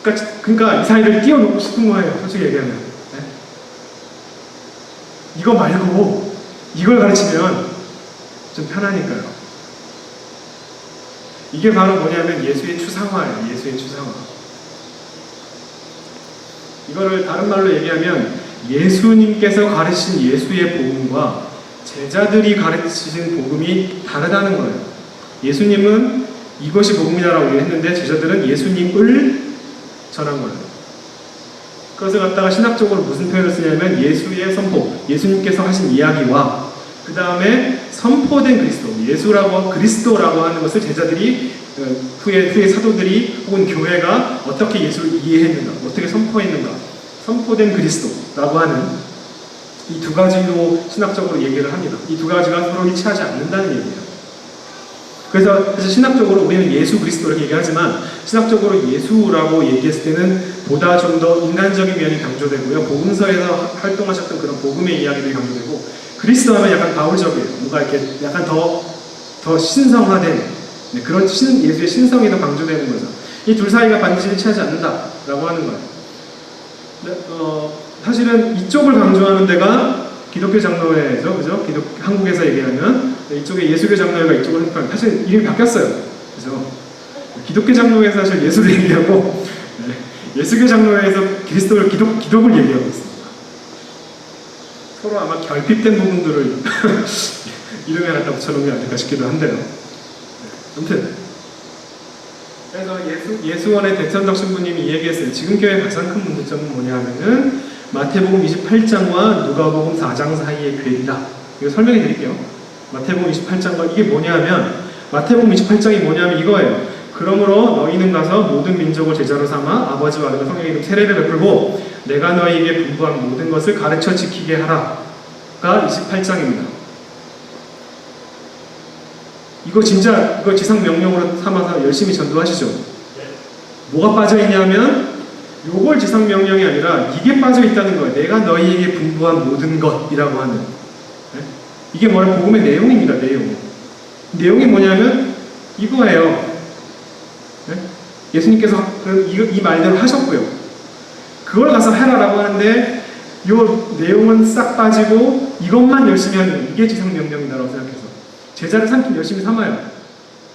그러니까 이 사이를 띄워놓고 싶은 거예요. 솔직히 얘기하면. 네? 이거 말고 이걸 가르치면 좀 편하니까요. 이게 바로 뭐냐면 예수의 추상화예요. 예수의 추상화. 이거를 다른 말로 얘기하면 예수님께서 가르치신 예수의 복음과 제자들이 가르치신 복음이 다르다는 거예요. 예수님은 이것이 복음이다라고 얘기했는데 제자들은 예수님을 전한 거예요. 그것을 갖다가 신학적으로 무슨 표현을 쓰냐면 예수의 선포, 예수님께서 하신 이야기와 그 다음에 선포된 그리스도, 예수라고 그리스도라고 하는 것을 제자들이 후에 사도들이 혹은 교회가 어떻게 예수를 이해했는가, 어떻게 선포했는가, 선포된 그리스도라고 하는 이 두 가지로 신학적으로 얘기를 합니다. 이 두 가지가 서로 일치하지 않는다는 얘기예요. 그래서 신학적으로 우리는 예수 그리스도를 얘기하지만 신학적으로 예수라고 얘기했을 때는 보다 좀 더 인간적인 면이 강조되고요. 복음서에서 활동하셨던 그런 복음의 이야기들이 강조되고 그리스도 하면 약간 바울적이에요. 뭔가 이렇게 약간 더 신성화된 그런 예수의 신성이 더 강조되는 거죠. 이 둘 사이가 반드시 일치하지 않는다라고 하는 거예요. 사실은 이쪽을 강조하는 데가 기독교 장로회죠, 그죠? 한국에서 얘기하면 이쪽에 예수교 장로회가 이쪽을 행하는 사실 이름이 바뀌었어요, 그죠? 기독교 장로회에서 사실 예수를 얘기하고 예수교 장로회에서 그리스도를 기독을 얘기하고 있습니다. 서로 아마 결핍된 부분들을 이름에 갖다 붙여놓은 게 아닐까 싶기도 한데요. 아무튼 그래서 예수원의 대천덕 신부님이 얘기했어요. 지금 교회의 가장 큰 문제점은 뭐냐 하면은 마태복음 28장과 누가복음 4장 사이의 괴리다. 이거 설명해 드릴게요. 마태복음 28장과 이게 뭐냐면 마태복음 28장이 뭐냐면 이거예요. 그러므로 너희는 가서 모든 민족을 제자로 삼아 아버지와 아들과 성령의 이름 세례를 베풀고 내가 너희에게 분부한 모든 것을 가르쳐 지키게 하라가 28장입니다. 이거 진짜 이거 지상 명령으로 삼아서 열심히 전도하시죠. 뭐가 빠져있냐면 요걸 지상 명령이 아니라 이게 빠져있다는 거예요. 내가 너희에게 분부한 모든 것이라고 하는 이게 뭐냐 복음의 내용입니다. 내용이 뭐냐면 이거예요. 예수님께서 이 말대로 하셨고요. 그걸 가서 해라라고 하는데 요 내용은 싹 빠지고 이것만 열심히 하는 이게 지상 명령이다라고 생각해서 제자를 삼긴 열심히 삼아요.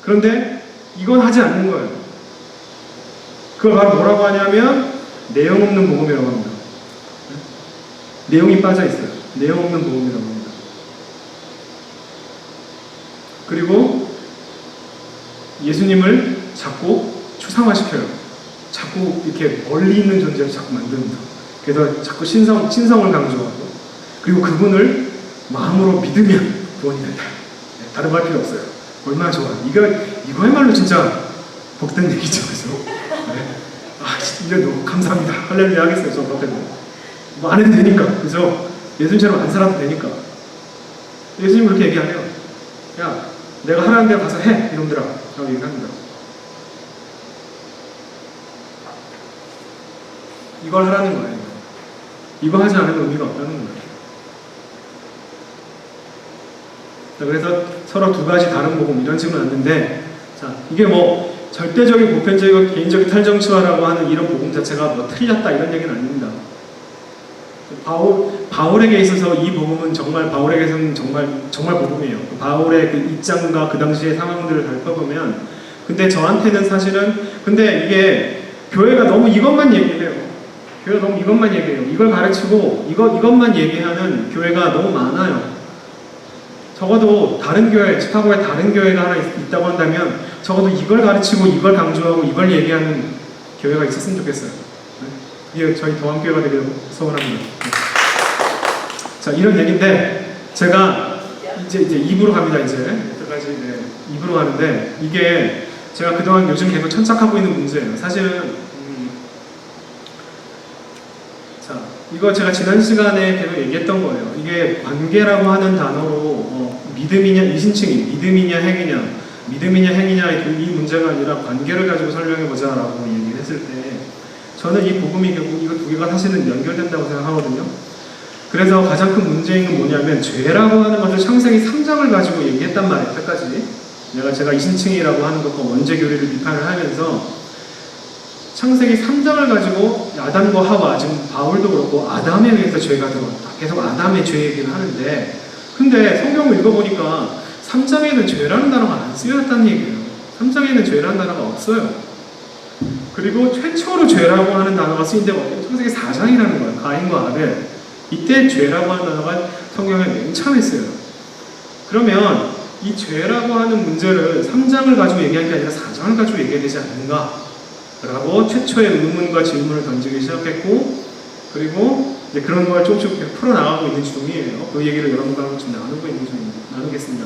그런데 이건 하지 않는 거예요. 그걸 바로 뭐라고 하냐면 내용 없는 복음이라고 합니다. 내용이 빠져 있어요. 내용 없는 복음이라고 합니다. 그리고 예수님을 자꾸 추상화시켜요. 자꾸 이렇게 멀리 있는 존재로 자꾸 만듭니다. 그래서 자꾸 신성을 강조하고 그리고 그분을 마음으로 믿으면 구원이 된다. 다른 거 할 필요 없어요. 얼마나 좋아. 이거야말로 진짜 복된 얘기죠. 그래서 이제 너무 감사합니다. 할렐루야 하겠어요. 저 같은 뭐 안 해도 되니까. 그죠? 예수님처럼 안 살아도 되니까. 예수님 그렇게 얘기 안 해요. 야, 내가 하라는 데 가서 해, 이놈들아. 라고 얘기합니다. 이걸 하라는 거예요. 이거 하지 않으면 의미가 없다는 거예요. 자, 그래서 서로 두 가지 다른 복음 이런 식으로 났는데, 자, 이게 뭐 절대적인 보편적이고 개인적인 탈정치화라고 하는 이런 복음 자체가 뭐 틀렸다 이런 얘기는 아닙니다. 바울에게 있어서 이 복음은 정말 바울에게서는 정말 복음이에요. 바울의 그 입장과 그 당시의 상황들을 살펴보면, 근데 저한테는 사실은 근데 이게 교회가 너무 이것만 얘기해요. 교회가 너무 이것만 얘기해요. 이걸 가르치고 이것만 얘기하는 교회가 너무 많아요. 적어도 다른 교회, 시카고에 다른 교회가 하나 있다고 한다면 적어도 이걸 가르치고 이걸 강조하고 이걸 얘기하는 교회가 있었으면 좋겠어요. 이게 저희 도함교회가 되기를 소원합니다. 자, 이런 얘기인데 제가 이제 2부로 갑니다. 이제 여기까지 2부로 가는데 이게 제가 그동안 요즘 계속 천착하고 있는 문제예요. 사실은 자, 이거 제가 지난 시간에 계속 얘기했던 거예요. 이게 관계라고 하는 단어로 믿음이냐 이신칭이 믿음이냐 행이냐 이 문제가 아니라 관계를 가지고 설명해보자 라고 얘기를 했을 때 저는 이 복음이 결국 이거 두 개가 사실은 연결된다고 생각하거든요. 그래서 가장 큰 문제인 건 뭐냐면 죄라고 하는 것을 창세기 3장을 가지고 얘기했단 말이에요. 끝까지 제가 이신칭이라고 하는 것과 원죄 교리를 비판을 하면서 창세기 3장을 가지고 아담과 하와, 지금 바울도 그렇고 아담에 의해서 죄가 들어왔다. 계속 아담의 죄 얘기를 하는데, 근데 성경을 읽어보니까 3장에는 죄라는 단어가 안 쓰였다는 얘기예요. 3장에는 죄라는 단어가 없어요. 그리고 최초로 죄라고 하는 단어가 쓰인 데가 어디예요? 창세기 4장이라는 거예요. 가인과 아벨. 이때 죄라고 하는 단어가 성경에 맨 처음에 쓰여요. 그러면 이 죄라고 하는 문제를 3장을 가지고 얘기한 게 아니라 4장을 가지고 얘기해야 되지 않는가? 라고 최초의 의문과 질문을 던지기 시작했고, 그리고 이제 그런 걸 조금씩 풀어나가고 있는 중이에요. 그 얘기를 여러분과 좀 나누겠습니다.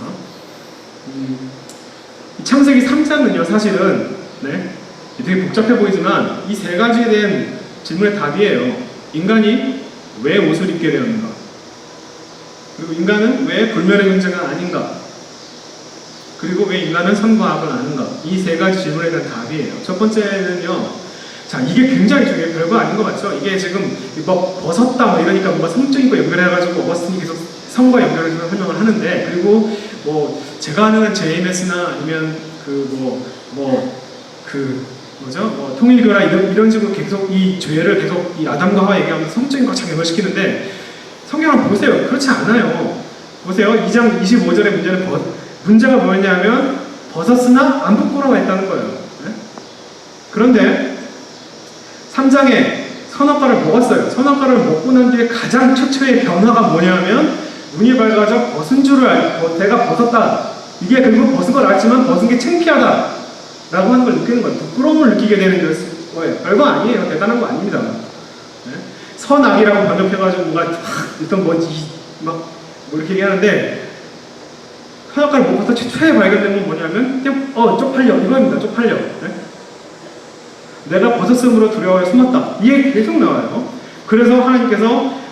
이 창세기 3장은요, 사실은, 네, 되게 복잡해 보이지만, 이 세 가지에 대한 질문의 답이에요. 인간이 왜 옷을 입게 되었는가? 그리고 인간은 왜 불멸의 존재가 아닌가? 그리고 왜 인간은 선과 악을 아는가? 이 세 가지 질문에 대한 답이에요. 첫 번째는요, 자, 이게 굉장히 중요해요. 별거 아닌 것 같죠? 이게 지금 뭐 벗었다 뭐 이러니까 뭔가 성적인 거 연결해가지고 어거스틴이 계속 성과 연결해서 설명을 하는데, 그리고 뭐 제가 아는 JMS나 아니면 통일교나 이런 식으로 계속 이 죄를 계속 이 아담과 하와 얘기하면서 성적인 거 참 연결시키는데, 성경을 보세요. 그렇지 않아요. 보세요. 2장 25절의 문제가 뭐였냐면 벗었으나 안 부끄러워 했다는 거예요. 네? 그런데 3장에 선악과를 먹었어요. 선악과를 먹고 난 뒤에 가장 최초의 변화가 뭐냐면 눈이 밝아져 벗은 줄을 알고 내가 벗었다. 이게 그리고 벗은 걸 알지만 벗은 게 창피하다 라고 하는 걸 느끼는 거예요. 부끄러움을 느끼게 되는 거예요. 별거 아니에요. 대단한 거 아닙니다. 네? 선악이라고 번역해가지고 뭔가 일단 뭐 이렇게 얘기하는데, 선악과를 먹어서 최초에 발견된 건 뭐냐면 그냥 쪽팔려 이겁니다. 쪽팔려. 네? 내가 벗었으므로 두려워해 숨었다. 이게 계속 나와요. 그래서 하나님께서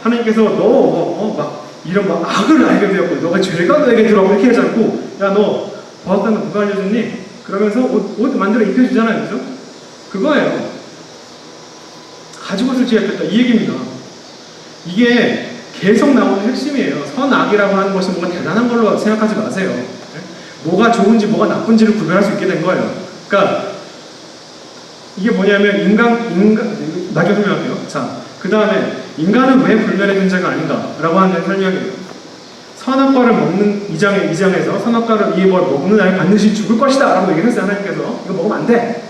너 이런 악을 알게 되었고 너가 죄가 너에게 들어오고 이렇게 하지 않고, 야 너 벗었다는 거 누가 알려줬니? 그러면서 옷 만들어 입혀주잖아요. 그죠? 그거예요. 가죽 옷을 지었다. 이 얘기입니다. 이게 계속 나오는 핵심이에요. 선악이라고 하는 것이 뭔가 대단한 걸로 생각하지 마세요. 네? 뭐가 좋은지 뭐가 나쁜지를 구별할 수 있게 된 거예요. 그러니까 이게 뭐냐면 나중에 설명할게요. 자, 그 다음에 인간은 왜 불멸의 존재가 아닌가라고 하는 설명이에요. 선악과를 먹는 2장에서 선악과를 먹는 아이 반드시 죽을 것이다 라고 얘기를 했어요. 하나님께서 이거 먹으면 안 돼.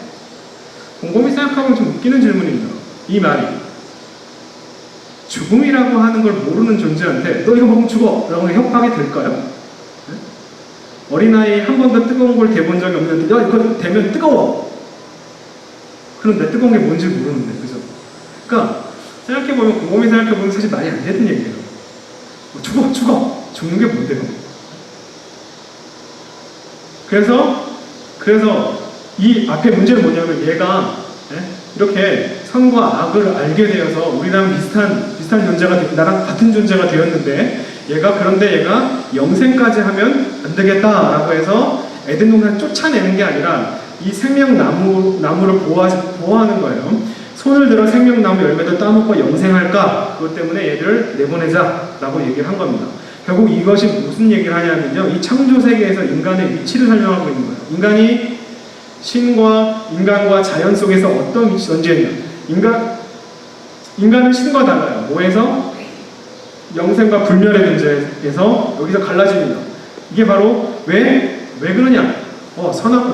곰곰이 생각하면 좀 웃기는 질문입니다. 이 말이 죽음이라고 하는 걸 모르는 존재한테 너 이거 먹으면 죽어 라고 협박이 될까요? 네? 어린아이 한 번도 뜨거운 걸 대본 적이 없는데 야 이거 되면 뜨거워. 그런데 뜨거운 게 뭔지 모르는데, 그죠? 그러니까 곰곰이 생각해보면 사실 말이 안 되는 얘기예요. 죽어 죽는 게 뭔데요? 그래서 이 앞에 문제는 뭐냐면 얘가 이렇게 선과 악을 알게 되어서 우리랑 비슷한 존재가 나랑 같은 존재가 되었는데, 그런데 얘가 영생까지 하면 안 되겠다라고 해서 에덴 동산을 쫓아내는 게 아니라 이 생명나무를 보호하는 거예요. 손을 들어 생명나무 열매도 따먹고 영생할까? 그것 때문에 얘를 내보내자라고 얘기를 한 겁니다. 결국 이것이 무슨 얘기를 하냐면요, 이 창조 세계에서 인간의 위치를 설명하고 있는 거예요. 인간이 인간과 자연 속에서 어떤 위치 존재냐? 인간은 신과 달라요. 뭐에서? 영생과 불멸의 존재에서 여기서 갈라집니다. 이게 바로 왜 그러냐?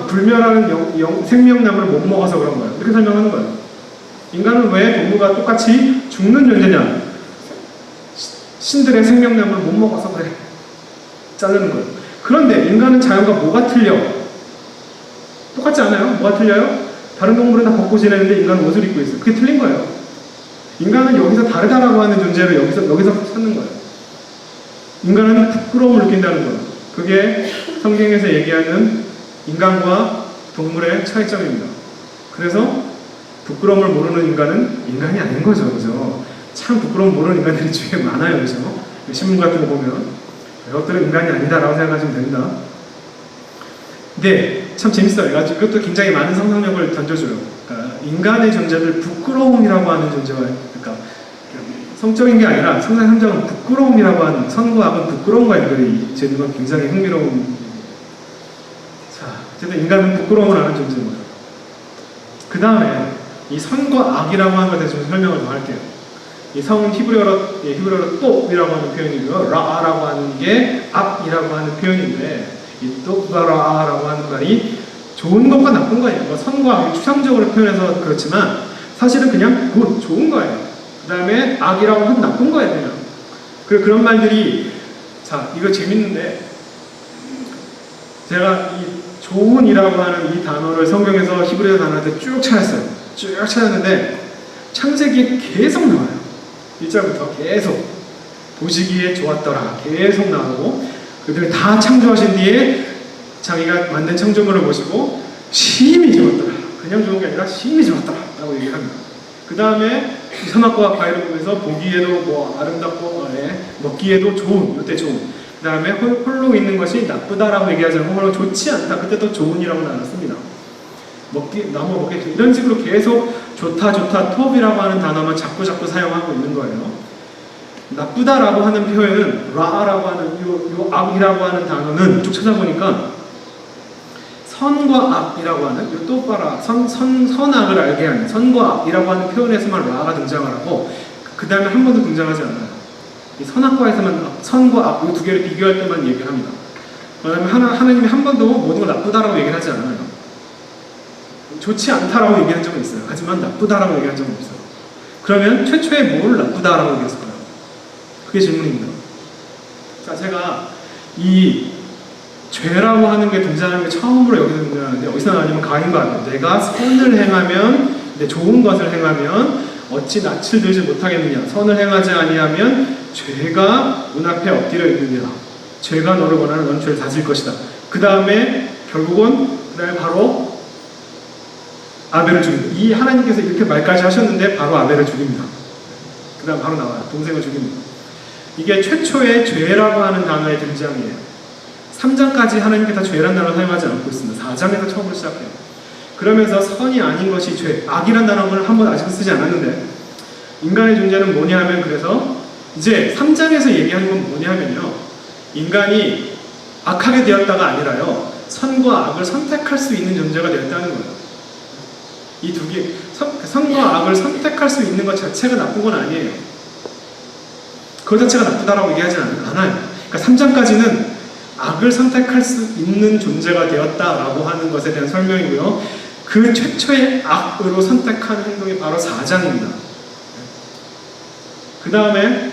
불멸하는 생명나무를 못 먹어서 그런 거예요. 이렇게 설명하는 거예요. 인간은 왜 동물과 똑같이 죽는 존재냐? 신들의 생명나무를 못 먹어서 그래. 자르는 거예요. 그런데 인간은 자연과 뭐가 틀려? 똑같지 않아요? 뭐가 틀려요? 다른 동물은 다 벗고 지내는데 인간은 옷을 입고 있어요. 그게 틀린 거예요. 인간은 여기서 다르다라고 하는 존재를 여기서 찾는 거예요. 인간은 부끄러움을 느낀다는 거예요. 그게 성경에서 얘기하는 인간과 동물의 차이점입니다. 그래서 부끄러움을 모르는 인간은 인간이 아닌 거죠. 그죠? 참 부끄러움 모르는 인간들이 주위에 많아요. 그죠? 신문 같은 거 보면 이것들은 인간이 아니다라고 생각하시면 됩니다. 근데 참 재밌어요. 이것도 굉장히 많은 상상력을 던져줘요. 그러니까 인간의 존재를 부끄러움이라고 하는 존재가, 그러니까 성적인 게 아니라 성상 3장은 부끄러움이라고 하는, 선과 악은 부끄러움과 연결이 되는 건 굉장히 흥미로운. 자, 어쨌든 인간은 부끄러움을 하는 존재인 거죠. 그 다음에 이 선과 악이라고 하는 것에 대해서 좀 설명을 좀 할게요. 이 성은 히브리어로 또이라고 하는 표현이고요. 라라고 하는 게 악이라고 하는 표현인데, 이 또라라고 하는 말이 좋은 것과 나쁜 거예요. 뭐 선과 악을 추상적으로 표현해서 그렇지만 사실은 그냥 굿, 좋은 거예요. 그 다음에 악이라고 하면 나쁜 거예요, 그냥. 그런 말들이, 자, 이거 재밌는데, 제가 이 좋은이라고 하는 이 단어를 성경에서 히브리어 단어한테 쭉 찾았어요. 쭉 찾았는데 창세기에 계속 나와요. 1절부터 계속 보시기에 좋았더라 계속 나오고, 그들이 다 창조하신 뒤에 자기가 만든 창조물을 보시고 심히 좋았더라, 그냥 좋은 게 아니라 심히 좋았더라 라고 얘기를 합니다. 그 다음에 선악과 과일을 보면서 보기에도 뭐 아름답고 먹기에도 좋은, 이때 좋은, 그 다음에 홀로 있는 것이 나쁘다라고 얘기하지 않고 홀로 좋지 않다, 그때 또 좋은이라고 나눴습니다. 나무 먹기, 이런 식으로 계속 좋다, 톱이라고 하는 단어만 자꾸 사용하고 있는 거예요. 나쁘다라고 하는 표현은 라라고 하는 요 악이라고 하는 단어는 쭉 찾아보니까 선과 악이라고 하는 요 또빠라 선악을 알게 하는 선과 악이라고 하는 표현에서만 라가 등장을 하고, 그 다음에 한 번도 등장하지 않아요. 이 선악과에서만 선과 악 이 두 개를 비교할 때만 얘기를 합니다. 그다음에 하나님이 한 번도 모든 걸 나쁘다라고 얘기를 하지 않아요. 좋지 않다라고 얘기한 적은 있어요. 하지만 나쁘다라고 얘기한 적은 없어요. 그러면 최초에 뭘 나쁘다라고 얘기했을까요? 그게 질문입니다. 자, 제가 이 죄라고 하는 게 등장하는 게 처음으로 여기서 등장하는데, 어디서 나냐면 가인과 아벨. 내가 선을 행하면, 좋은 것을 행하면 어찌 낯을 들지 못하겠느냐. 선을 행하지 아니하면 죄가 눈앞에 엎드려 있느니라. 죄가 너를 원하는 넌 죄를 다질 것이다. 그 다음에 결국은 바로 아벨을 죽입니다. 이 하나님께서 이렇게 말까지 하셨는데 바로 아벨을 죽입니다. 그 다음 바로 나와요. 동생을 죽입니다. 이게 최초의 죄라고 하는 단어의 등장이에요. 3장까지 하나님께서 죄라는 단어를 사용하지 않고 있습니다. 4장에서 처음으로 시작해요. 그러면서 선이 아닌 것이 죄, 악이라는 단어를 한번 아직 쓰지 않았는데, 인간의 존재는 뭐냐 하면, 그래서 이제 3장에서 얘기하는 건 뭐냐 하면요, 인간이 악하게 되었다가 아니라요, 선과 악을 선택할 수 있는 존재가 되었다는 거예요. 이 두 개, 선과 악을 선택할 수 있는 것 자체가 나쁜 건 아니에요. 그 자체가 나쁘다라고 얘기하지 않아요. 그러니까 3장까지는 악을 선택할 수 있는 존재가 되었다라고 하는 것에 대한 설명이고요. 그 최초의 악으로 선택한 행동이 바로 4장입니다. 그 다음에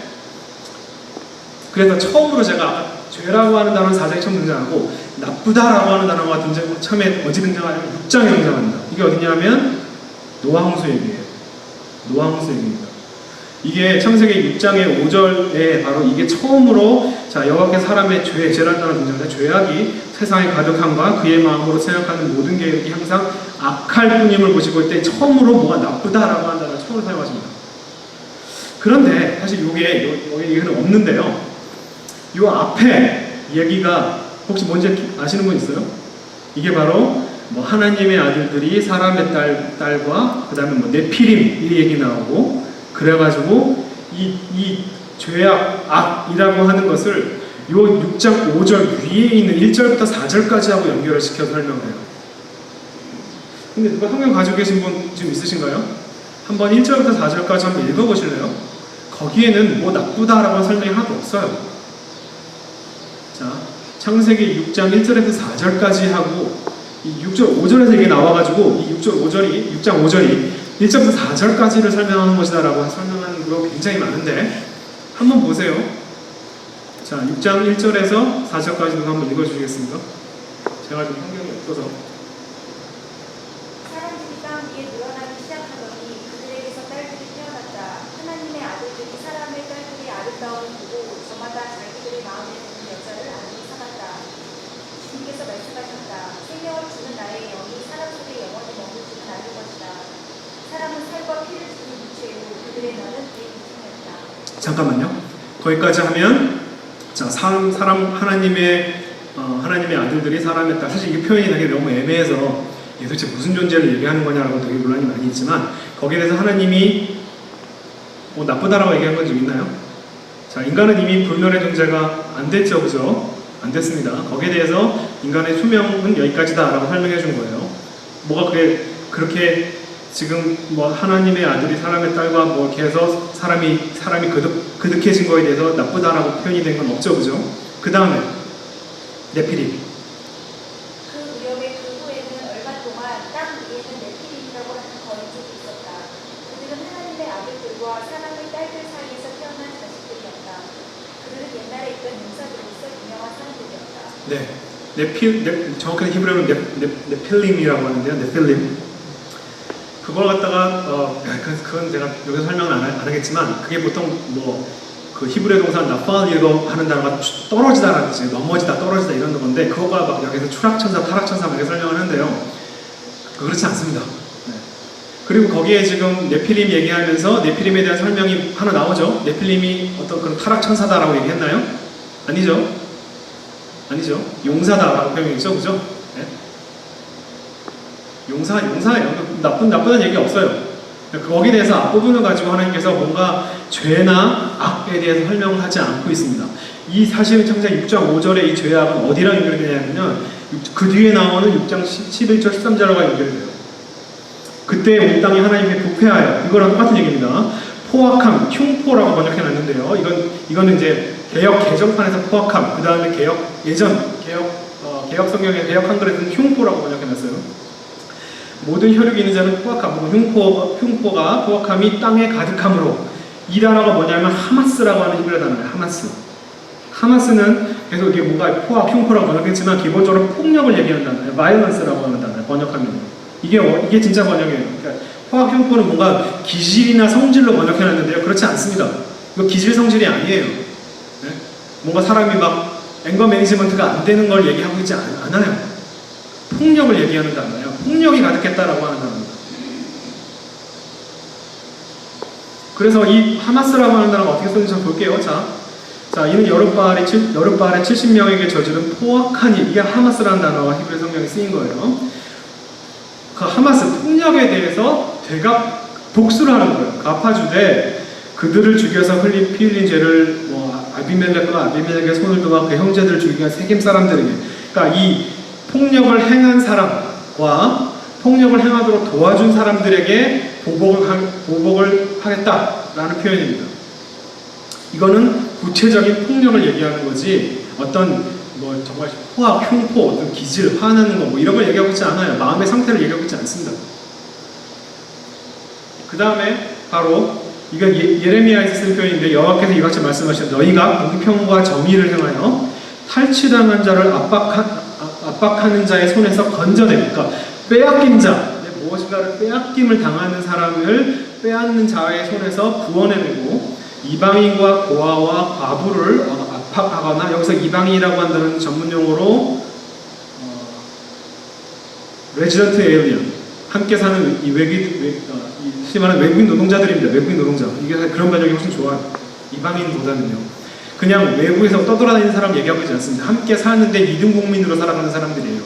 그래서 처음으로 제가 죄라고 하는 단어는 4장에 처음 등장하고, 나쁘다라고 하는 단어가 처음에 어디 등장하냐면 6장에 등장합니다. 이게 어디냐면 노아홍수 얘기예요. 노아홍수 얘기입니다. 이게 창세기 6장의 5절에 바로 이게 처음으로, 자, 여호와께서 사람의 죄라는 단어가 등장하는데, 죄악이 세상에 가득함과 그의 마음으로 생각하는 모든 계획이 항상 악할 뿐임을 보시고 올 때 처음으로 뭐가 나쁘다라고 하는 단어를 처음으로 사용하십니다. 그런데 사실 여기 얘기는 없는데요, 요 앞에 얘기가 혹시 뭔지 아시는 분 있어요? 이게 바로 뭐 하나님의 아들들이 사람의 딸과 그 다음에 뭐 네피림 이 얘기 나오고, 그래가지고 이 죄악, 악이라고 하는 것을 요 6장 5절 위에 있는 1절부터 4절까지 하고 연결을 시켜서 설명을 해요. 근데 누가 성경 가지고 계신 분 지금 있으신가요? 한번 1절부터 4절까지 한번 읽어보실래요? 거기에는 뭐 나쁘다라고 설명이 하나도 없어요. 자, 창세기 6장 1절에서 4절까지 하고, 이 6절 5절에서 이게 나와가지고 이 6장 5절이 1절부터 4절까지를 설명하는 것이다라고 설명하는 거 굉장히 많은데, 한번 보세요. 자, 6장 1절에서 4절까지 누가 한번 읽어주시겠습니까? 제가 좀 성경이 없어서. 사람들이 땅 위에 늘어나기 시작하더니 그들에게서 딸들이 태어났다. 하나님의 아들들이 사람의 딸들이 아름다움을 보고 저마다 자기들의 마음에 드는 여자를 아들이 삼았다. 주님께서 말씀하셨다. 생명을 주는 나의 영이 사람 속에 영원히 머물지는 않을 것이다. 사람은 살과 피를 주는 육체요 그들의 너는 내 육체였다. 잠깐만요. 거기까지 하면, 자, 하나님의 아들들이 사람의 딸. 사실 이 표현이 되게 너무 애매해서 이게 도대체 무슨 존재를 얘기하는 거냐라고 되게 논란이 많이 있지만, 거기에 대해서 하나님이 뭐 나쁘다라고 얘기한 건 좀 있나요? 자, 인간은 이미 불멸의 존재가 안 됐죠, 그죠? 안 됐습니다. 거기에 대해서 인간의 수명은 여기까지다라고 설명해 준 거예요. 뭐가 그렇게 지금 뭐 하나님의 아들이 사람의 딸과 뭐 이렇게 해서 사람이 그득해진 거에 대해서 나쁘다라고 표현이 된 건 없죠, 그죠? 그 다음에 네피림. 그 무렵의 그 후에는 얼마 동안 땅 위에는 네피림이라고 하는 거인족이 있었다. 그들은 하나님의 아들들과 사람의 딸들 사이에서 태어난 자식들이었다. 그들은 옛날에 있던 용사들로서 유명한 사람들이었다. 네. 정확하게 히브리어로 네필림이라고 하는데요. 네필림. 그걸 갖다가 그건 제가 여기서 설명은 안 하겠지만 그게 보통 뭐 그 히브리어 동사 나팔리로 하는 단어가 떨어지다라는 뜻이에요. 넘어지다, 떨어지다 이런 건데 그거가 막 여기서 추락천사, 타락천사 이렇게 설명하는데요. 그렇지 않습니다. 네. 그리고 거기에 지금 네필림 얘기하면서 네필림에 대한 설명이 하나 나오죠. 네필림이 어떤 그런 타락천사다라고 얘기했나요? 아니죠. 용사다라고 표현했죠, 그죠? 네? 용사예요. 나쁘다는 얘기 없어요. 거기에 대해서 앞부분을 가지고 하나님께서 뭔가 죄나 악에 대해서 설명을 하지 않고 있습니다. 이 사실은 창세기 6장 5절의 이 죄악은 어디랑 연결되냐면 그 뒤에 나오는 6장 11절 13절과 연결돼요. 그때 온 땅이 하나님께 부패하여 이거랑 똑같은 얘기입니다. 포악함, 흉포라고 번역해놨는데요. 이거는 이제 개역 개정판에서 포악함, 그 다음에 개역 성경의 개역 한글에서는 흉포라고 번역해놨어요. 모든 혈육이 있는 자는 포악함, 흉포가 포악함이 땅에 가득함으로 이 단어가 뭐냐면 하마스라고 하는 히브리어 단어예요. 하마스는 계속 이게 뭔가 포악, 흉포라고 번역했지만 기본적으로 폭력을 얘기하는 단어예요. violence라고 하는 단어예요. 번역하면 이게 진짜 번역이에요. 그러니까 포악, 흉포는 뭔가 기질이나 성질로 번역해놨는데요. 그렇지 않습니다. 이거 기질, 성질이 아니에요. 네? 뭔가 사람이 막 앵거 매니지먼트가 안 되는 걸 얘기하고 있지 않아요. 폭력을 얘기하는 단어예요. 폭력이 가득했다라고 하는 단어입니다. 그래서 이 하마스라고 하는 단어가 어떻게 쓰는지 좀 볼게요. 자, 이는 여룻바알에 70명에게 저지른 포악한 일. 이게 하마스라는 단어가 히브리 성경에 쓰인 거예요. 그 하마스, 폭력에 대해서 복수를 하는 거예요. 갚아주되 그들을 죽여서 피 흘린 죄를 아비멜렉의 손을 두어 그 형제들을 죽이기 위한 세겜 사람들에게. 그러니까 이 폭력을 행한 사람과 폭력을 행하도록 도와준 사람들에게 보복을 하겠다라는 표현입니다. 이거는 구체적인 폭력을 얘기하는 거지 어떤 뭐 정말 포악, 흉포, 어떤 기질, 화나는 거 뭐 이런 걸 얘기하고 있지 않아요. 마음의 상태를 얘기하고 있지 않습니다. 그 다음에 바로 이건 예레미야에서 쓴 표현인데 여호와께서 이같이 말씀하시는 너희가 공평과 정의를 행하여 탈취당한 자를 압박하는 자의 손에서 건져내니까 빼앗긴 자, 무엇인가를 빼앗김을 당하는 사람을 빼앗는 자의 손에서 구원해내고 이방인과 고아와 과부를 압박하거나 여기서 이방인이라고 한다는 전문용어로 레지던트 에일리언 함께 사는 이 외국인 노동자들입니다. 외국인 노동자. 이게 그런 번역이 훨씬 좋아요. 이방인보다는요. 그냥 외국에서 떠돌아다니는 사람 얘기하고 있지 않습니다. 함께 사는데 이등 국민으로 살아가는 사람들이에요.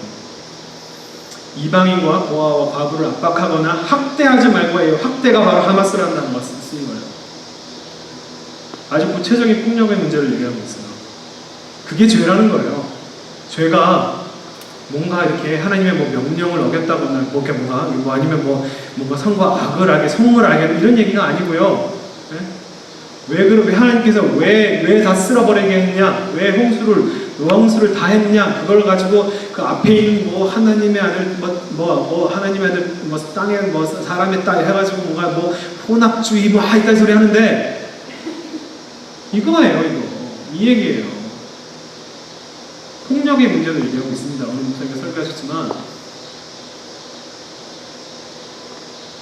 이방인과 고아와 과부를 압박하거나 학대하지 말고 해요. 학대가 바로 하마스라는 단어가 쓰인 거예요. 아주 구체적인 폭력의 문제를 얘기하고 있어요. 그게 죄라는 거예요. 죄가 뭔가 이렇게 하나님의 뭐 명령을 어겼다거나 뭐 이렇게 뭔가 아니면 뭔가 선과 악을 알게 성을 알게 이런 얘기가 아니고요. 네? 왜 하나님께서 왜 다 쓸어버리게 했냐? 왜 홍수를 다 했냐? 그걸 가지고 그 앞에 있는 뭐 하나님의 아들 하나님의 아들 땅에 사람의 딸 해가지고 뭔가 혼합주의 이딴 소리 하는데 이거예요. 이 얘기예요. 폭력의 문제를 얘기하고 있습니다. 오늘 목사님이 설교하셨지만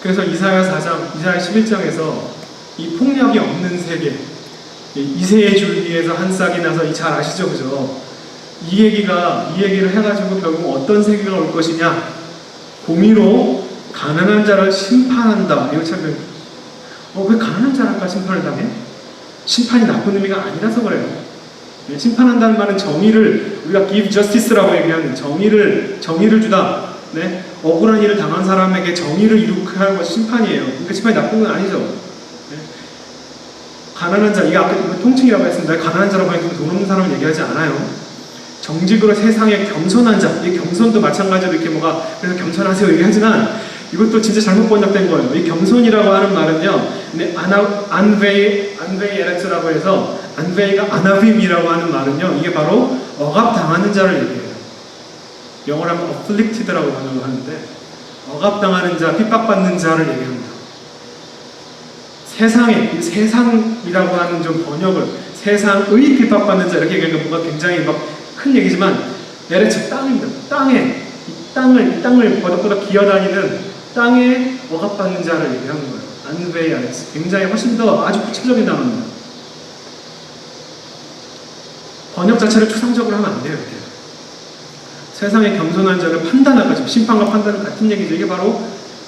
그래서 이사야 4장, 이사야 11장에서 이 폭력이 없는 세계 이새의 줄기에서 한 싹이 나서 잘 아시죠? 그죠? 이 얘기를 해가지고 결국 어떤 세계가 올 것이냐 공의로 가난한 자를 심판한다. 이거 참 왜 가난한 자랄까 심판을 당해? 심판이 나쁜 의미가 아니라서 그래요. 심판한다는 말은 정의를 우리가 give justice라고 얘기하는 정의를 주다. 네? 억울한 일을 당한 사람에게 정의를 이루게 하는 것이 심판이에요. 그러니까 심판이 나쁜 건 아니죠. 네? 가난한 자, 이게 아까 통칭이라고 했습니다. 가난한 자라고 하니까 돈 없는 사람을 얘기하지 않아요. 정직으로 세상에 겸손한 자, 이 겸손도 마찬가지로 이렇게 그래서 겸손하세요 얘기하지만 이것도 진짜 잘못 번역된 거예요. 이 겸손이라고 하는 말은요, 근데 안베이에렉스라고 해서 안베이가 아나빔이라고 하는 말은요, 이게 바로 억압당하는 자를 얘기해요. 영어로 하면 afflicted라고 번역을 하는데 억압당하는 자, 핍박받는 자를 얘기합니다. 세상이라고 하는 좀 번역을 세상의 핍박받는 자 이렇게 얘기하니까 뭔가 굉장히 막 큰 얘기지만 에레츠 땅입니다. 이 땅을 버덕버덕 기어다니는 땅에 억압받는 자를 얘기하는 거예요. 안베이 아렉스. 굉장히 훨씬 더 아주 구체적인 단어입니다. 번역 자체를 추상적으로 하면 안 돼요. 이렇게. 세상의 겸손한 자를 판단하고 심판과 판단은 같은 얘기죠. 이게 바로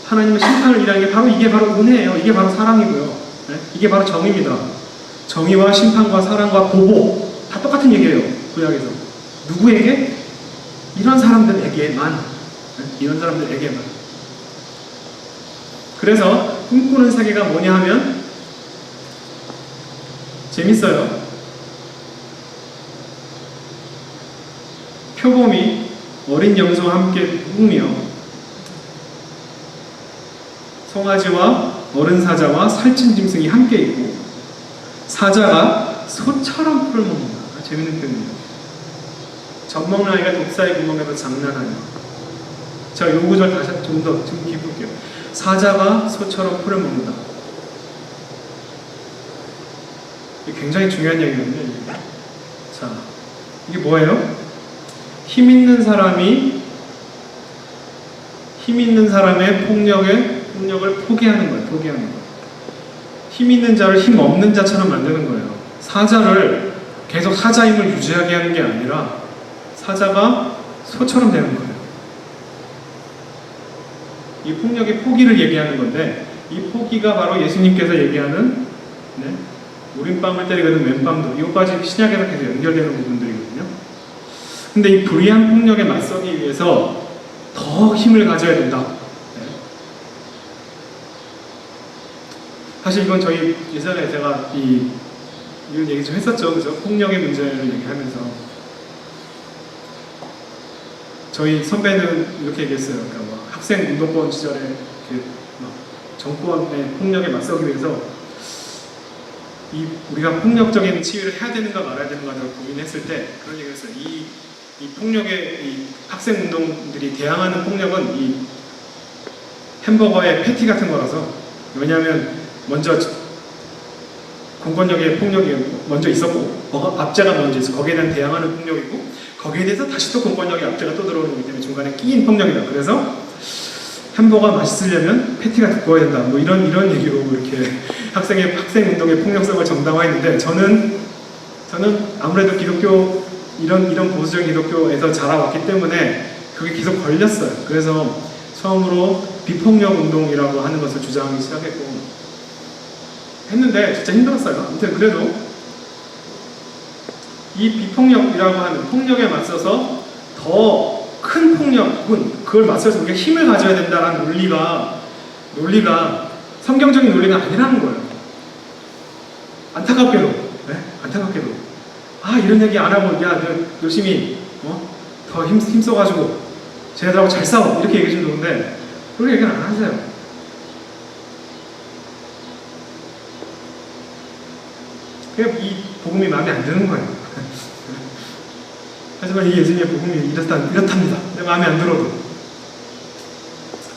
하나님의 심판을 일하는 게 바로 이게 바로 은혜예요. 이게 바로 사랑이고요. 네? 이게 바로 정의입니다. 정의와 심판과 사랑과 보복 다 똑같은 얘기예요. 구약에서. 누구에게? 이런 사람들에게만. 네? 이런 사람들에게만. 그래서 꿈꾸는 세계가 뭐냐 하면 재밌어요. 표범이 어린 염소와 함께 누우며 송아지와 어른 사자와 살찐 짐승이 함께 있고 사자가 소처럼 풀을 먹는다. 재밌는 표현이에요. 젖먹는 아이가 독사의 구멍에서 장난하며. 자, 요 구절 다시 좀 더 깊이 볼게요. 사자가 소처럼 풀을 먹는다. 이게 굉장히 중요한 얘기거든요. 자, 이게 뭐예요? 힘 있는 사람의 폭력을 포기하는 거예요. 포기하는 거예요. 힘 있는 자를 힘 없는 자처럼 만드는 거예요. 사자를 계속 사자임을 유지하게 하는 게 아니라 사자가 소처럼 되는 거예요. 이 폭력의 포기를 얘기하는 건데 이 포기가 바로 예수님께서 얘기하는 우린 빵을 때리거든 왼빵도 이것까지 신약에서 계속 연결되는 부분들이거든요. 근데 이 불의한 폭력에 맞서기 위해서 더 힘을 가져야 된다. 사실 이건 저희 예전에 제가 이런 얘기 좀 했었죠. 그죠? 폭력의 문제를 얘기하면서 저희 선배는 이렇게 얘기했어요. 그러니까 뭐 학생 운동권 시절에 이렇게 막 정권의 폭력에 맞서기 위해서 우리가 폭력적인 치유를 해야 되는가 말아야 되는가를 고민했을 때 그런 얘기를 했어요. 이 폭력의 학생 운동들이 대항하는 폭력은 이 햄버거의 패티 같은 거라서 왜냐하면 먼저 공권력의 폭력이 먼저 있었고 압제가 먼저 있어 거기에 대한 대항하는 폭력이고 거기에 대해서 다시 또 공권력의 압제가 또 들어오는 거기 때문에 중간에 끼인 폭력이다. 그래서 햄버거가 맛있으려면 패티가 두꺼워야 된다. 뭐 이런 얘기로 이렇게 학생 운동의 폭력성을 정당화했는데 저는 아무래도 기독교 이런 보수적인 기독교에서 자라왔기 때문에 그게 계속 걸렸어요. 그래서 처음으로 비폭력 운동이라고 하는 것을 주장하기 시작했고 했는데 진짜 힘들었어요. 아무튼 그래도 이 비폭력이라고 하는 폭력에 맞서서 더 큰 폭력은 그걸 맞서서 우리가 힘을 가져야 된다는 논리가 성경적인 논리가 아니라는 거예요. 안타깝게도 이런 얘기 안 하고 야 너 열심히 더 힘써가지고 쟤네들하고 잘 싸워 이렇게 얘기해 주면 좋은데 그렇게 얘기는 안 하세요. 그냥 이 복음이 마음에 안 드는 거예요. 하지만 이 예수님의 복음이 이렇답니다. 내 마음에 안 들어도.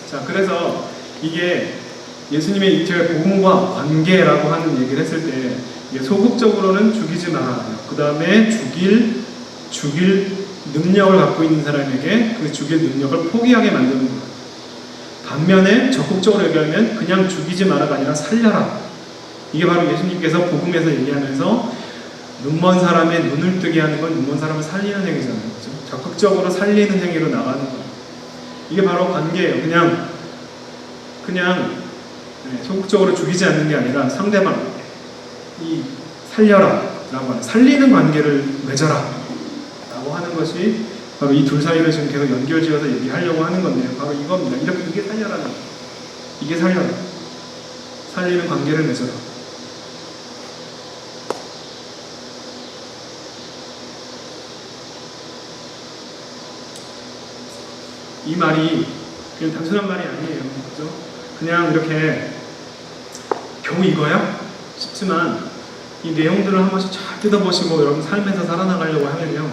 자, 그래서 이게 예수님의 제가 복음과 관계라고 하는 얘기를 했을 때 이게 소극적으로는 죽이지 마라. 그 다음에 죽일 능력을 갖고 있는 사람에게 그 죽일 능력을 포기하게 만드는 거예요. 반면에 적극적으로 얘기하면 그냥 죽이지 마라가 아니라 살려라. 이게 바로 예수님께서 복음에서 얘기하면서 눈먼 사람의 눈을 뜨게 하는 건 눈먼 사람을 살리는 행위잖아요. 그렇죠? 적극적으로 살리는 행위로 나가는 거예요. 이게 바로 관계예요. 그냥 소극적으로 죽이지 않는 게 아니라 상대방 살려라 라고 하는 살리는 관계를 맺어라 라고 하는 것이 바로 이 둘 사이를 지금 계속 연결지어서 얘기하려고 하는 건데요. 바로 이겁니다. 이게 살려라는 거예요. 이게 살려라. 살리는 관계를 맺어라. 이 말이 그냥 단순한 말이 아니에요. 그죠? 그냥 이렇게 겨우 이거야? 싶지만 이 내용들을 한 번씩 잘 뜯어보시고 여러분 삶에서 살아나가려고 하면요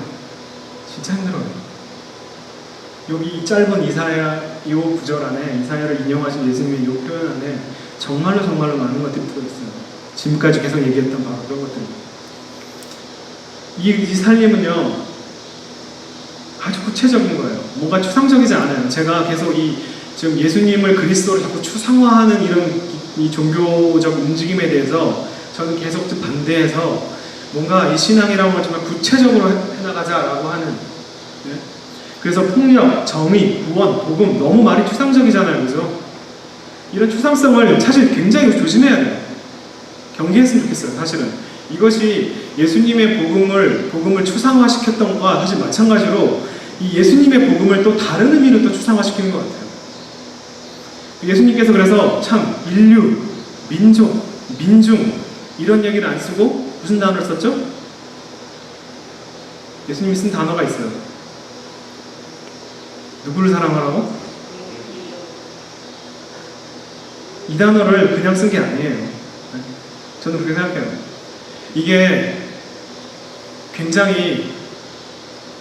진짜 힘들어요. 여기 이 짧은 이사야 이 구절 안에 이사야를 인용하신 예수님의 이 표현 안에 정말로 많은 것들이 들어있어요. 지금까지 계속 얘기했던 바로 그런 것들. 이 살림은요 아주 구체적인 거예요. 뭔가 추상적이지 않아요. 제가 계속 지금 예수님을 그리스도로 자꾸 추상화하는 이런 이 종교적 움직임에 대해서 저는 계속 좀 반대해서 뭔가 이 신앙이라는 걸 정말 구체적으로 해나가자라고 하는. 네? 그래서 폭력, 정의, 구원, 복음 너무 말이 추상적이잖아요, 그죠? 이런 추상성을 사실 굉장히 조심해야 돼요. 경계했으면 좋겠어요, 사실은. 이것이 예수님의 복음을 추상화시켰던 것과 사실 마찬가지로 이 예수님의 복음을 또 다른 의미로 또 추상화시키는 것 같아요. 예수님께서 그래서 참 인류, 민족, 민중 이런 얘기를 안 쓰고 무슨 단어를 썼죠? 예수님이 쓴 단어가 있어요. 누구를 사랑하라고? 이 단어를 그냥 쓴 게 아니에요. 저는 그렇게 생각해요. 이게 굉장히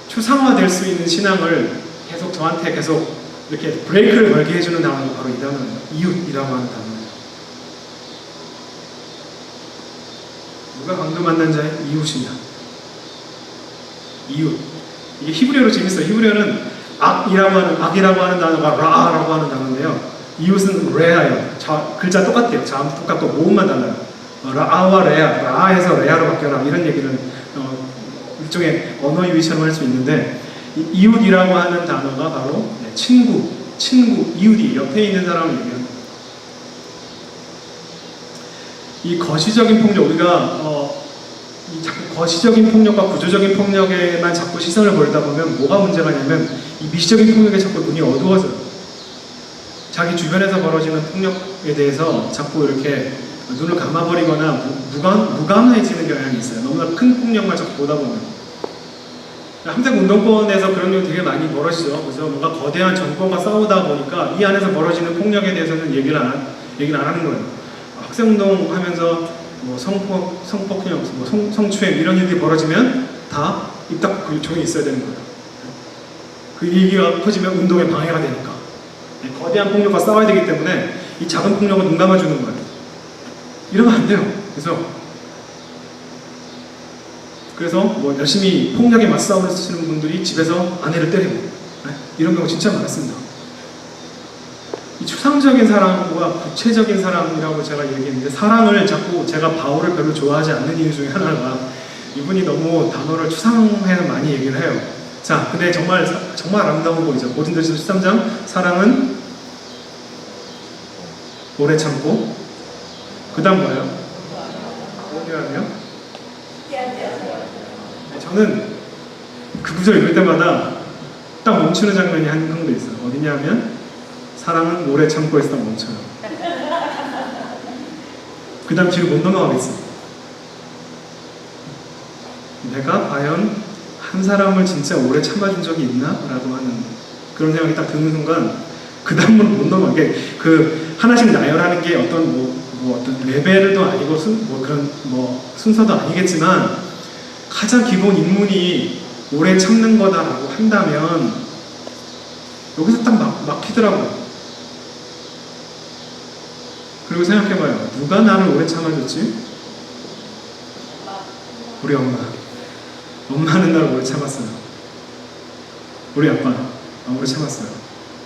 추상화될 수 있는 신앙을 계속 저한테 계속 이렇게 브레이크를 걸게 해주는 단어가 바로 이 단어예요. 이웃이라고 하는 단어예요. 누가 강도 만난 자의 이웃이냐. 이웃. 이게 히브리어로 재밌어요. 히브리어는 악이라고 하는 단어가 라라고 하는 단어인데요. 이웃은 레아예요. 글자 똑같아요. 자음 똑같고 모음만 달라요. 라아와 레아, 라아에서 레아로 바뀌어라 이런 얘기는 일종의 언어 유희처럼 할 수 있는데 이웃이라고 하는 단어가 바로 친구, 이웃이 옆에 있는 사람을 얘기합니다. 이 거시적인 폭력, 우리가 자꾸 거시적인 폭력과 구조적인 폭력에만 자꾸 시선을 벌다 보면 뭐가 문제가 있냐면 이 미시적인 폭력에 자꾸 눈이 어두워져요. 자기 주변에서 벌어지는 폭력에 대해서 자꾸 이렇게 눈을 감아버리거나 무감해지는 경향이 있어요. 너무나 큰 폭력만 자꾸 보다 보면. 함생 운동권에서 그런 일이 되게 많이 벌어지죠. 그래서 뭔가 거대한 정권과 싸우다 보니까 이 안에서 벌어지는 폭력에 대해서는 얘기를 안 하는 거예요. 학생운동 하면서 뭐 성폭력, 뭐 성추행 이런 일이 벌어지면 다 입 닫고 조용히 있어야 되는 거예요. 그 얘기가 커지면 운동에 방해가 되니까. 거대한 폭력과 싸워야 되기 때문에 이 작은 폭력을 눈 감아주는 거예요. 이러면 안 돼요. 그래서 뭐 열심히 폭력에 맞싸우시는 분들이 집에서 아내를 때리고 이런 경우 진짜 많았습니다. 이 추상적인 사랑과 구체적인 사랑이라고 제가 얘기했는데 사랑을 자꾸 제가 바울을 별로 좋아하지 않는 이유 중에 하나가 이분이 너무 단어를 추상해서 많이 얘기를 해요. 자, 근데 정말 아름다운 거이죠. 고린도전서 13장 사랑은 오래 참고 그 다음 뭐예요? 뭐냐면 저는 그 구절 읽을 때마다 딱 멈추는 장면이 한 군데 있어요. 어디냐면 사랑은 오래 참고 해서 딱 멈춰요. 그 다음 뒤로 못 넘어가겠어요. 내가 과연 한 사람을 진짜 오래 참아준 적이 있나? 라고 하는 그런 생각이 딱 드는 순간 그 다음은 못 넘어가게 그 하나씩 나열하는 게 어떤 어떤 레벨도 아니고 그런 순서도 아니겠지만 가장 기본 인문이 오래 참는 거다라고 한다면 여기서 딱 막히더라고요. 그리고 생각해봐요. 누가 나를 오래 참아줬지? 우리 엄마. 엄마는 나를 오래 참았어요. 우리 아빠 오래 참았어요.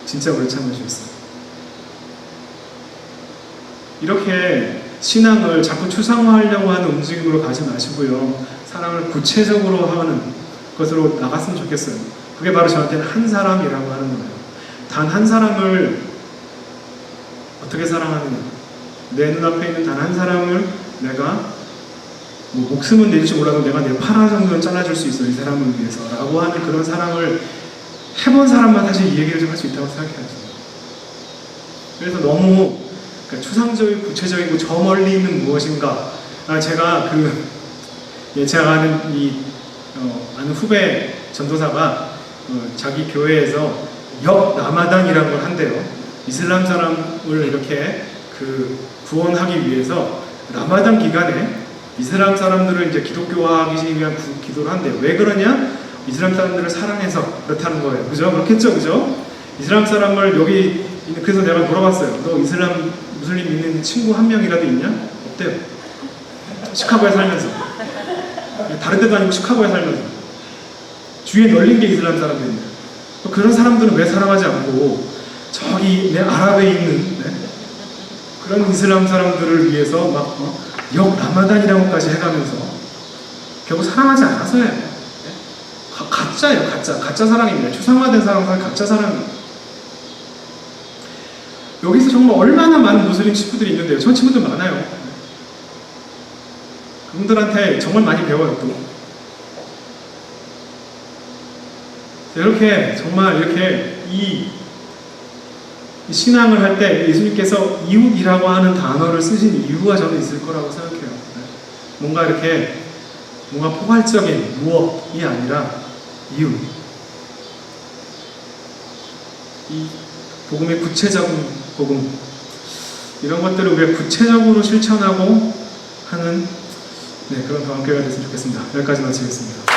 진짜 오래 참아주셨어요. 이렇게 신앙을 자꾸 추상화하려고 하는 움직임으로 가지 마시고요. 사랑을 구체적으로 하는 것으로 나갔으면 좋겠어요. 그게 바로 저한테는 한 사람이라고 하는 거예요. 단 한 사람을 어떻게 사랑하느냐. 내 눈앞에 있는 단 한 사람을 내가 목숨은 내줄지 몰라도 내가 내 팔 하나 정도는 잘라줄 수 있어 이 사람을 위해서 라고 하는 그런 사랑을 해본 사람만 사실 이 얘기를 좀 할 수 있다고 생각해야죠. 그래서 너무 추상적이고 구체적이고 저 멀리 있는 무엇인가. 제가 제가 아는 아는 후배 전도사가 자기 교회에서 역라마단이라는 걸 한대요. 이슬람 사람을 이렇게 구원하기 위해서 라마단 기간에 이슬람 사람들을 이제 기독교화하기 위한 기도를 한대요. 왜 그러냐? 이슬람 사람들을 사랑해서 그렇다는 거예요. 그죠? 그렇겠죠? 그죠? 이슬람 사람을 여기, 그래서 내가 물어봤어요. 너 이슬람, 무슬림 믿는 친구 한 명이라도 있냐? 없대요. 시카고에 살면서. 다른 데도 아니고 시카고에 살면서. 주위에 널린 게 이슬람 사람들인데. 그런 사람들은 왜 사랑하지 않고 저기 내 아랍에 있는 그런 이슬람 사람들을 위해서 막 라마단이라는 것까지 해가면서 결국 사랑하지 않아서예요. 가짜예요. 가짜 사랑입니다. 추상화된 사랑은 가짜 사랑입니다. 여기서 정말 얼마나 많은 무슬림 친구들이 있는데요. 저 친구들 많아요. 그분들한테 정말 많이 배워요. 또 이렇게 정말 이렇게 이 신앙을 할 때 예수님께서 이웃이라고 하는 단어를 쓰신 이유가 저는 있을 거라고 생각해요. 뭔가 이렇게 뭔가 포괄적인 무엇이 아니라 이웃. 이 복음의 구체적인 복음, 이런 것들을 우리가 구체적으로 실천하고 하는 그런 교회가 됐으면 좋겠습니다. 여기까지 마치겠습니다.